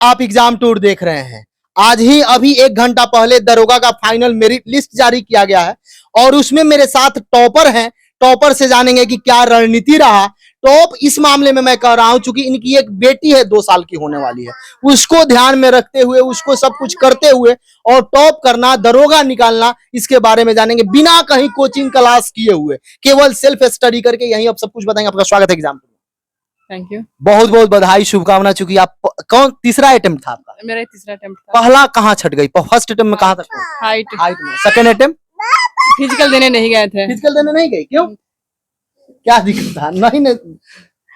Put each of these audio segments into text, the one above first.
आप exam tour देख रहे हैं। आज ही अभी 1 घंटा पहले दरोगा का फाइनल मेरिट लिस्ट जारी किया गया है और उसमें मेरे साथ टॉपर हैं। टॉपर से जानेंगे कि क्या रणनीति रहा। टॉप इस मामले में मैं कह रहा हूं, चूंकि इनकी एक बेटी है 2 साल की होने वाली है, उसको ध्यान में रखते हुए, उसको सब कुछ करते हुए और टॉप करना, दरोगा निकालना, इसके बारे में जानेंगे बिना कहीं कोचिंग क्लास किए हुए, केवल सेल्फ स्टडी करके यही अब सब कुछ बताएंगे। आपका स्वागत है एग्जाम। Thank you. बहुत बहुत बधाई, शुभकामना। चूंकि आप कौन तीसरा अटेम्प्ट था आपका? मेरा तीसरा अटेम्प्ट था। पहला कहाँ छट गई? फर्स्ट अटेम्प्ट में कहाँ तक? हाइट में। सेकंड अटेम्प्ट फिजिकल देने नहीं गए थे। फिजिकल देने नहीं गई, क्यों? क्या दिक्कत था? नहीं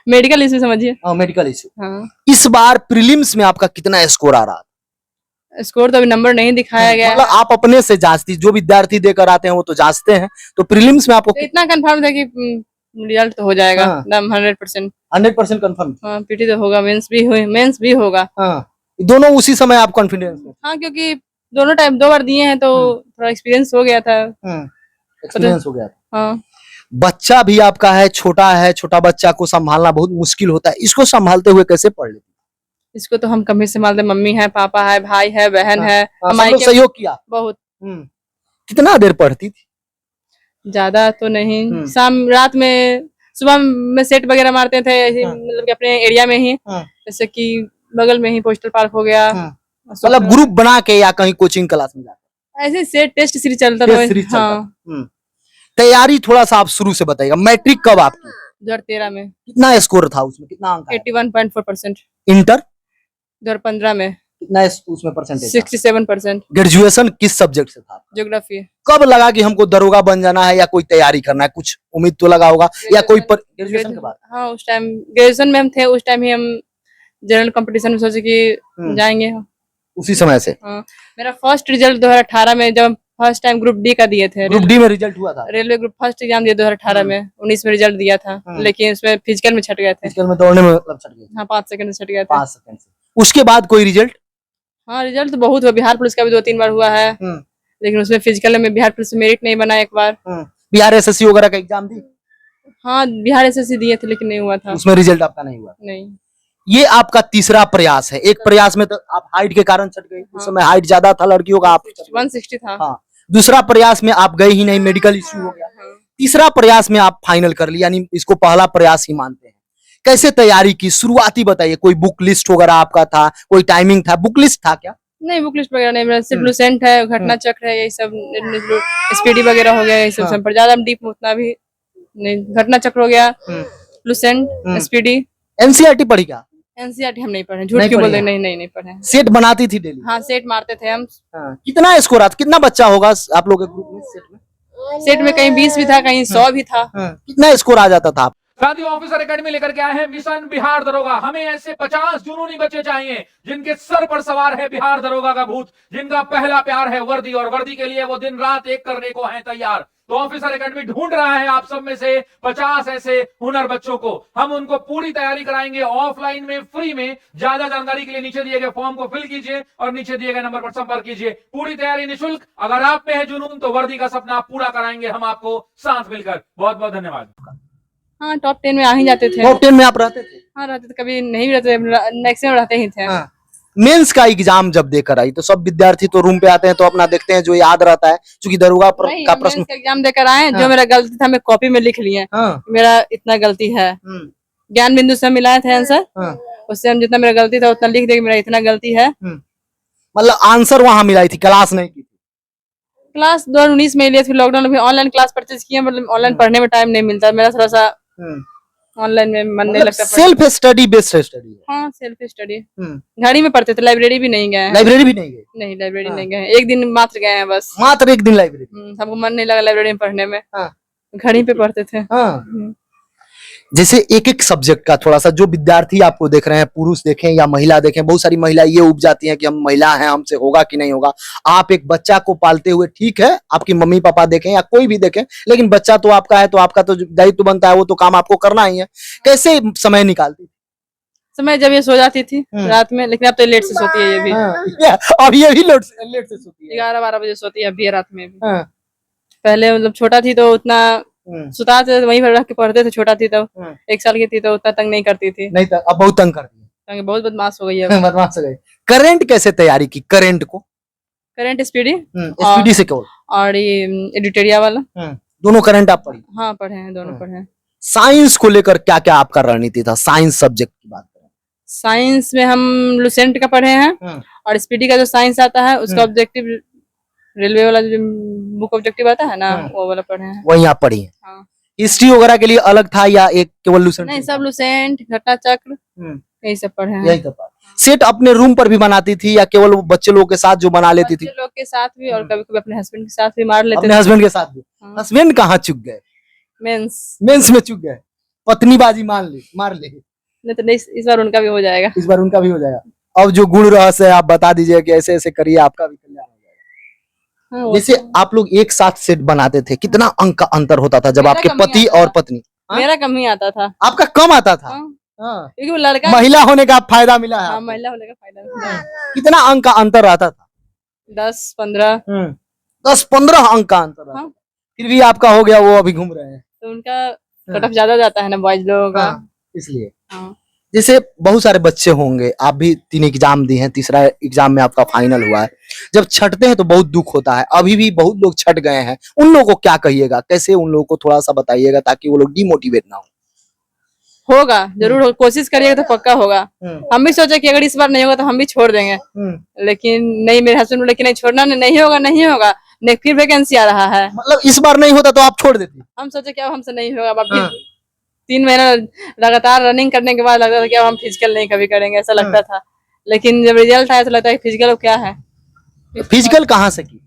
मेडिकल इशू समझिए। Medical issue. हाँ। इस बार प्रीलिम्स में आपका कितना स्कोर आ रहा था? स्कोर तो अभी नंबर नहीं दिखाया गया। मतलब आप अपने से जांचती, जो विद्यार्थी देकर आते हैं वो तो जांचते हैं, तो प्रीलिम्स में आपको तो इतना कंफर्म था कि रिजल्ट तो हो जाएगा। हाँ। 100%। 100% कंफर्म? हाँ, पीटी तो होगा, मेंस भी होगा। हाँ, दोनों उसी समय आप कॉन्फिडेंस में? हाँ, क्योंकि दोनों टाइम 2 बार दिए हैं तो थोड़ा एक्सपीरियंस हो गया था। एक्सपीरियंस हो गया था। हाँ। बच्चा भी आपका है, छोटा बच्चा को संभालना बहुत मुश्किल होता है, इसको संभालते हुए कैसे पढ़ लेती? इसको तो हम कम ही संभालते, मम्मी है, पापा है, भाई है, बहन है। सब लोग सहयोग किया बहुत। कितना देर पढ़ती थी? ज्यादा तो नहीं, शाम रात में, सुबह में सेट वगैरह मारते थे मतलब कि अपने एरिया में ही, जैसे कि बगल में ही पोस्टल पार्क हो गया। मतलब ग्रुप बना के या कहीं कोचिंग क्लास में जाकर? ऐसे सेट टेस्ट सीरीज चलता था। हाँ। तैयारी थोड़ा सा आप शुरू से बताइएगा। मैट्रिक कब आपकी? 2013 में। कितना स्कोर था उसमें? कितना अंक? 81.4%। इंटर 2015 में कितना उसमें परसेंटेज? 67%। ग्रेजुएशन किस सब्जेक्ट से था? ज्योग्राफी। कब लगा कि हमको दरोगा बन जाना है या कोई तैयारी करना है? कुछ उम्मीद तो लगा होगा या कोई ग्रेजुएशन के बाद? हाँ, उस टाइम ग्रेजुएशन में हम थे, उस टाइम ही हम जनरल कंपटीशन में सोचे कि जाएंगे। उसी समय से? हाँ। मेरा फर्स्ट रिजल्ट 2018 में, जब फर्स्ट टाइम ग्रुप डी का दिए थे। ग्रुप डी में रिजल्ट हुआ था? रेलवे ग्रुप फर्स्ट एग्जाम दिया 2018 में, 19 में रिजल्ट दिया था, लेकिन उसमें फिजिकल में छट गए थे। फिजिकल में दौड़ने में मतलब छट गए? हाँ, 5 सेकंड से छट गए थे। 5 सेकंड से। उसके बाद कोई रिजल्ट? हाँ, रिजल्ट तो बहुत हुआ, बिहार पुलिस का भी 2-3 बार हुआ है, लेकिन उसमें फिजिकल में बिहार पुलिस में मेरिट नहीं बना एक बार। बिहार एसएससी वगैरह का एग्जाम दी? हाँ, बिहार एसएससी दिए थे लेकिन नहीं हुआ था। उसमें रिजल्ट आपका नहीं हुआ? नहीं। ये आपका तीसरा प्रयास है। एक प्रयास में तो आप हाइट के कारण छट गई। उस समय हाइट ज्यादा था लड़कियों का, आप 160 था। हाँ। दूसरा प्रयास में आप गए ही नहीं, मेडिकल इश्यू हो गया। तीसरा प्रयास में आप फाइनल कर लिया, यानी इसको पहला प्रयास ही मानते हैं। कैसे तैयारी की, शुरुआती बताइए। कोई बुक लिस्ट वगैरह आपका था? कोई टाइमिंग था? बुक लिस्ट था क्या? नहीं, बुक लिस्ट वगैरह नहीं, मेरा सिर्फ लुसेंट है, घटना चक्र है, यही सब, स्पीडी वगैरह हो गया, यही सब पर ज्यादा डीप में उतना भी नहीं। घटना चक्र हो गया, लुसेंट, स्पीडी। एनसीईआरटी पढ़ी क्या? एनसीईआरटी हम नहीं पढ़े, झूठ क्यों बोल रहे? नहीं पढ़े। सेट बनाती थी डेली? हाँ, सेट मारते थे हम। कितना स्कोर आता? कितना बच्चा होगा आप लोग के ग्रुप में सेट में? सेट में कहीं 20 भी था, कहीं 100 भी था। कितना स्कोर आ जाता था? साथियों, ऑफिसर एकेडमी लेकर के आए हैं मिशन बिहार दरोगा। हमें ऐसे 50 जुनूनी बच्चे चाहिए जिनके सर पर सवार है बिहार दरोगा का भूत, जिनका पहला प्यार है वर्दी, और वर्दी के लिए वो दिन रात एक करने को है तैयार। तो ऑफिसर एकेडमी ढूंढ रहा है आप सब में से 50 ऐसे हुनर बच्चों को। हम उनको पूरी तैयारी कराएंगे ऑफलाइन में, फ्री में। ज्यादा जानकारी के लिए नीचे दिए गए फॉर्म को फिल कीजिए और नीचे दिए गए नंबर पर संपर्क कीजिए। पूरी तैयारी निःशुल्क। अगर आप में है जुनून तो वर्दी का सपना पूरा कराएंगे हम आपको साथ मिलकर। बहुत बहुत धन्यवाद। हाँ, टॉप 10 में आ ही जाते थे। टॉप 10 में आप रहते थे? हाँ, रहते थे, कभी नहीं भी रहते, मैक्सिमम रहते ही थे। मेंस का एग्जाम जब देकर आई तो सब विद्यार्थी तो रूम पे आते हैं तो अपना देखते हैं जो याद रहता है, क्योंकि दरोगा का प्रश्न। एग्जाम देकर आए, जो मेरा गलती था मैं कॉपी में लिख लिए। मेरा इतना गलती है, ज्ञान बिंदु से मिलाए थे आंसर, उससे हम जितना मेरा गलती था उतना लिख दे, मेरा इतना गलती है। मतलब आंसर वहां मिलाई थी, क्लास नहीं की थी? क्लास 2019 में लिए थे, लॉकडाउन में ऑनलाइन क्लास परचेज किए, मतलब ऑनलाइन पढ़ने में टाइम नहीं मिलता मेरा, थोड़ा सा ऑनलाइन में मन नहीं लगता। सेल्फ स्टडी बेस्ड स्टडी है? हाँ, सेल्फ स्टडी। घड़ी में पढ़ते थे, लाइब्रेरी भी नहीं गए। लाइब्रेरी भी नहीं गए? नहीं, लाइब्रेरी नहीं गए, एक दिन मात्र गए हैं बस। मात्र एक दिन लाइब्रेरी? हमको मन नहीं लगा लाइब्रेरी में पढ़ने में। घड़ी पे पढ़ते थे। जैसे एक एक सब्जेक्ट का थोड़ा सा, जो विद्यार्थी आपको देख रहे हैं, पुरुष देखें या महिला देखें, बहुत सारी महिला ये उब जाती हैं कि हम महिला हैं, हमसे होगा कि नहीं होगा। आप एक बच्चा को पालते हुए, ठीक है आपकी मम्मी पापा देखें या कोई भी देखें, लेकिन बच्चा तो आपका है, तो आपका तो दायित्व बनता है, वो तो काम आपको करना ही है। कैसे समय निकालती? समय जब ये सो जाती थी रात में, लेकिन अब तो लेट से सोती है ये भी। अब ये भी लेट से सोती है? 11-12 बजे सोती है अभी रात में भी। पहले मतलब छोटा थी तो उतना सुता थे, वहीं पर रख के पढ़ते थे, छोटा थी तो 1 साल की थी तो उतना तंग नहीं करती थी। नहीं तो अब बहुत तंग करती है। क्योंकि बहुत बदमाश हो गई है बदमाश हो गए। करंट कैसे तैयारी की, करंट को? करंट स्पीडी एसपीडी से केवल? और ये एडिटोरिया वाला। दोनों करंट आप पढ़ी? हाँ पढ़े हैं, दोनों पढ़े हैं। साइंस को लेकर क्या क्या आपका रणनीति था, साइंस सब्जेक्ट की बात करें? साइंस में हम लुसेंट का पढ़े हैं और स्पीडी का जो साइंस आता है उसका ऑब्जेक्टिव, रेलवे वाला जो बुक ऑब्जेक्टिव आता है ना वो वाला पढ़े हैं। वही आप पढ़ी हैं? हाँ। हिस्ट्री वगैरह के लिए अलग था या एक केवल लुसेंट? नहीं, सब लुसेंट, घटना चक्र यही सब पढ़े हैं। यही तो बात। सेट अपने रूम पर भी बनाती थी या केवल वो बच्चे लोग के साथ जो बना लेती थी? बच्चे लोग के साथ भी और कभी कभी अपने हस्बैंड के साथ भी मार लेते अपने हस्बैंड के साथ भी? हाँ। हस्बैंड कहाँ चुक गए? मेंस मेंस में चुक गए, पत्नीबाजी मार ले। नहीं तो नहीं, इस बार उनका भी हो जाएगा। इस बार उनका भी हो जाएगा। अब जो गुण रहस्य है आप बता दीजिए कि ऐसे ऐसे करिए, आपका भी कल्याण हो जाएगा। हाँ, जैसे आप लोग एक साथ सेट बनाते थे, कितना अंक का अंतर होता था जब मेरा आपके कम ही पति आता और था। पत्नी? हाँ? मेरा कम ही आता था। आपका कम आता था? हाँ, हाँ। क्योंकि वो लड़का महिला होने का फायदा मिला है हाँ, आपको। महिला होने का फायदा मिला है। कितना अंक का अंतर रहता था? 10-15। 10-15 अंक का अंतर रहता हाँ। था। फिर भी आपका हो गया, वो अभी घूम रहे हैं। तो उनका कट ऑफ ज्यादा जाता है ना बॉयज लोगों का। हाँ, इसलिए। हाँ। जैसे बहुत सारे बच्चे होंगे, आप भी 3 एग्जाम दी हैं, तीसरा एग्जाम में आपका फाइनल हुआ है, जब छटते हैं तो बहुत दुख होता है। अभी भी बहुत लोग छट गए हैं, उन लोगों को क्या कहिएगा, कैसे उन लोगों को थोड़ा सा बताइएगा ताकि वो लोग डिमोटिवेट ना हो? होगा जरूर, कोशिश करिएगा तो पक्का होगा। हम भी सोचे कि अगर इस बार नहीं होगा तो हम भी छोड़ देंगे, लेकिन नहीं, मेरे हस्बैंड बोले कि नहीं छोड़ना नहीं होगा, नहीं होगा। नहीं, फिर वैकेंसी आ रहा है। मतलब इस बार नहीं होता तो आप छोड़ देती? हम सोचे कि अब हमसे नहीं होगा। अब फिर 3 महीना लगातार रनिंग करने के बाद लगता था कि अब हम फिजिकल नहीं कभी करेंगे, ऐसा लगता था। लेकिन जब रिजल्ट आया तो लगता है फिजिकल क्या है। फिजिकल कहाँ से की?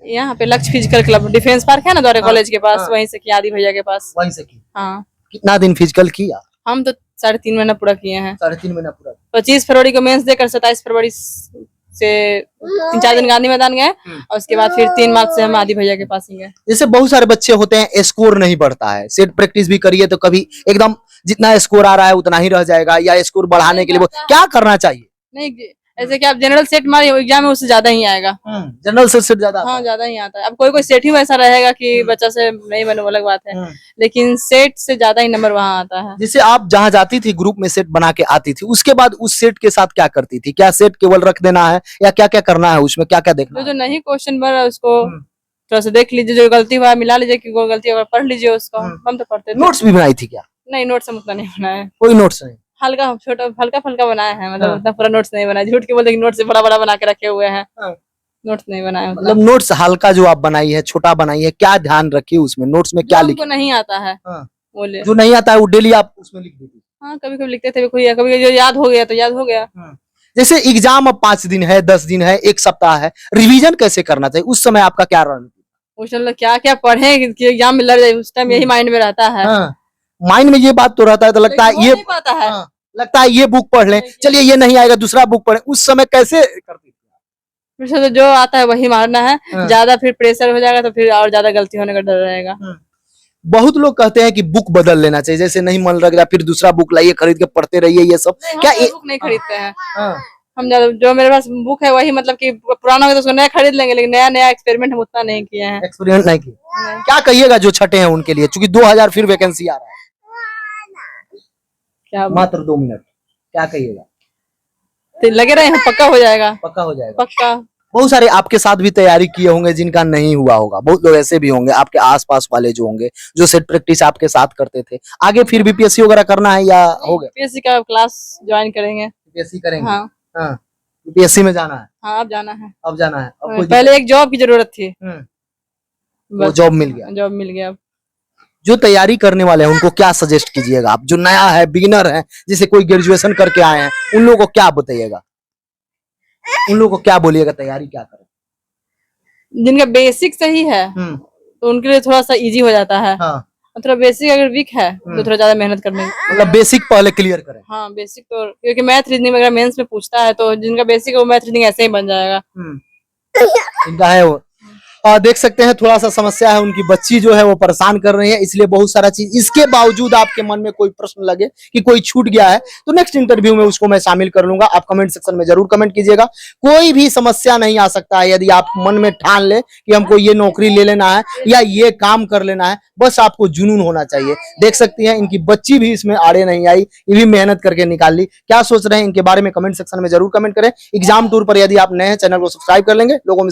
यहाँ पे लक्ष्य फिजिकल क्लब, डिफेंस पार्क है ना द्वारा कॉलेज के पास, वहीं से की, आदि भैया के पास। वहीं से की? हाँ। कितना दिन फिजिकल किया? हम तो 3.5 महीना पूरा किए हैं। 3.5 महीना पूरा? 25 फरवरी को मेंस देकर 27 फरवरी से 3-4 दिन गांधी मैदान गए और उसके बाद फिर 3 मार्च से हम आदि भैया के पास ही गए। जैसे बहुत सारे बच्चे होते हैं, स्कोर नहीं बढ़ता है, सेट प्रैक्टिस भी करिए तो कभी एकदम जितना स्कोर आ रहा है उतना ही रह जाएगा, या स्कोर बढ़ाने के लिए वो क्या करना चाहिए? नहीं, ऐसे कि आप जनरल सेट मारिए एग्जाम में, उससे ज्यादा ही आएगा। जनरल सेट ज्यादा? हाँ, ज्यादा ही आता है। अब कोई सेट ही वैसा रहेगा कि बच्चा से नहीं बने, वो अलग बात है, लेकिन सेट से ज्यादा ही नंबर वहाँ आता है। जैसे आप जहाँ जाती थी ग्रुप में सेट बना के आती थी, उसके बाद उस सेट के साथ क्या करती थी? क्या सेट केवल रख देना है या क्या क्या करना है उसमें, क्या क्या देखना? जो नहीं क्वेश्चन बन रहा है उसको थोड़ा सा देख लीजिए, जो गलती हुआ मिला लीजिए, कि कोई गलती होगा पढ़ लीजिए उसको। हम तो पढ़ते थे। नोट्स भी बनाई थी क्या? नहीं, नोट्स हम उतना नहीं बनाए। कोई नोट्स नहीं? हल्का फुल्का बनाया है, मतलब उतना पूरा नोट्स नहीं बनाया। झूठ के बोलते नोट्स से बड़ा बड़ा बना के रखे हुए हैं। नोट्स नहीं बनाए मतलब नोट्स हल्का जो आप बनाई है, छोटा बनाई है, क्या ध्यान रखी उसमें, नोट्स में क्या लिखी? हमको नहीं आता है बोले, जो नहीं आता है वो डेली आप उसमें लिख देती? हाँ, कभी कभी लिखते थे, कभी जो याद हो गया तो याद हो गया। जैसे एग्जाम अब 5 दिन है, 10 दिन है, 1 सप्ताह है, रिवीजन कैसे करना चाहिए, उस समय आपका क्या रणनीति? उस टाइम क्या क्या पढ़े कि एग्जाम में लड़ जाए, उस टाइम यही माइंड में रहता है। माइंड में ये बात तो रहता है, तो लगता है ये पाता है। लगता है ये बुक पढ़ लें, चलिए ये नहीं आएगा दूसरा बुक पढ़े, उस समय कैसे करती थी? फिर से जो आता है वही मारना है। ज्यादा फिर प्रेशर हो जाएगा तो फिर और ज्यादा गलती होने का डर रहेगा। बहुत लोग कहते हैं कि बुक बदल लेना चाहिए, जैसे नहीं मन लग रहा फिर दूसरा बुक लाइए, खरीद के पढ़ते रहिए, ये सब क्या? बुक नहीं खरीदते हैं हम, ज्यादा जो मेरे पास बुक है वही, मतलब कि पुराना हो तो उसको नया खरीद लेंगे, लेकिन नया एक्सपेरिमेंट हम उतना नहीं किए हैं। एक्सपेरिमेंट नहीं किया? क्या कहिएगा जो छठे हैं उनके लिए, क्योंकि 2000 फिर वैकेंसी आ रहा है? क्या मात्र 2 मिनट, क्या कहिएगा? तो लगे रहे हैं, पक्का हो जाएगा। पक्का हो जाएगा? पक्का। बहुत सारे आपके साथ भी तैयारी किए होंगे जिनका नहीं हुआ होगा, बहुत लोग ऐसे भी होंगे आपके आसपास वाले जो होंगे जो सेट प्रैक्टिस आपके साथ करते थे। आगे फिर बीपीएससी वगैरह करना है या हो गया? बीपीएससी का क्लास ज्वाइन करेंगे। बीपीएससी करेंगे? हाँ। हाँ, बीपीएससी में जाना है? हाँ, अब जाना है। अब जाना है? अब कोई पहले एक जॉब की जरूरत थी, वो जॉब मिल गया? जॉब मिल गया। जो तैयारी करने वाले हैं उनको क्या सजेस्ट कीजिएगा आप, जो नया है, बिगिनर है, जैसे कोई ग्रेजुएशन करके आए हैं, उन लोगों को क्या बताइएगा, उन लोगों को क्या बोलिएगा, तैयारी क्या करें? जिनका बेसिक सही है तो उनके लिए थोड़ा सा इजी हो जाता है। हाँ। थोड़ा बेसिक अगर वीक है तो थोड़ा ज्यादा मेहनत करने, मतलब बेसिक पहले क्लियर करें। हाँ, बेसिक तो, क्योंकि मैथ रीजनिंग वगैरह मेंस में पूछता है, तो जिनका बेसिक है वो मैथ रीजनिंग ऐसे ही बन जाएगा। इनका है वो देख सकते हैं थोड़ा सा समस्या है, उनकी बच्ची जो है वो परेशान कर रही है, इसलिए बहुत सारा चीज। इसके बावजूद आपके मन में कोई प्रश्न लगे कि कोई छूट गया है तो नेक्स्ट इंटरव्यू में उसको मैं शामिल कर लूंगा। आप कमेंट सेक्शन में जरूर कमेंट कीजिएगा। कोई भी समस्या नहीं आ सकता है यदि आप मन में ठान ले कि हमको ये नौकरी ले लेना है या ये काम कर लेना है, बस आपको जुनून होना चाहिए। देख सकती हैं इनकी बच्ची भी इसमें आड़े नहीं आई, ये भी मेहनत करके निकाल ली। क्या सोच रहे हैं इनके बारे में कमेंट सेक्शन में जरूर कमेंट करें। एग्जाम टूर पर यदि आप नए हैं, चैनल को सब्सक्राइब कर लेंगे। लोगों में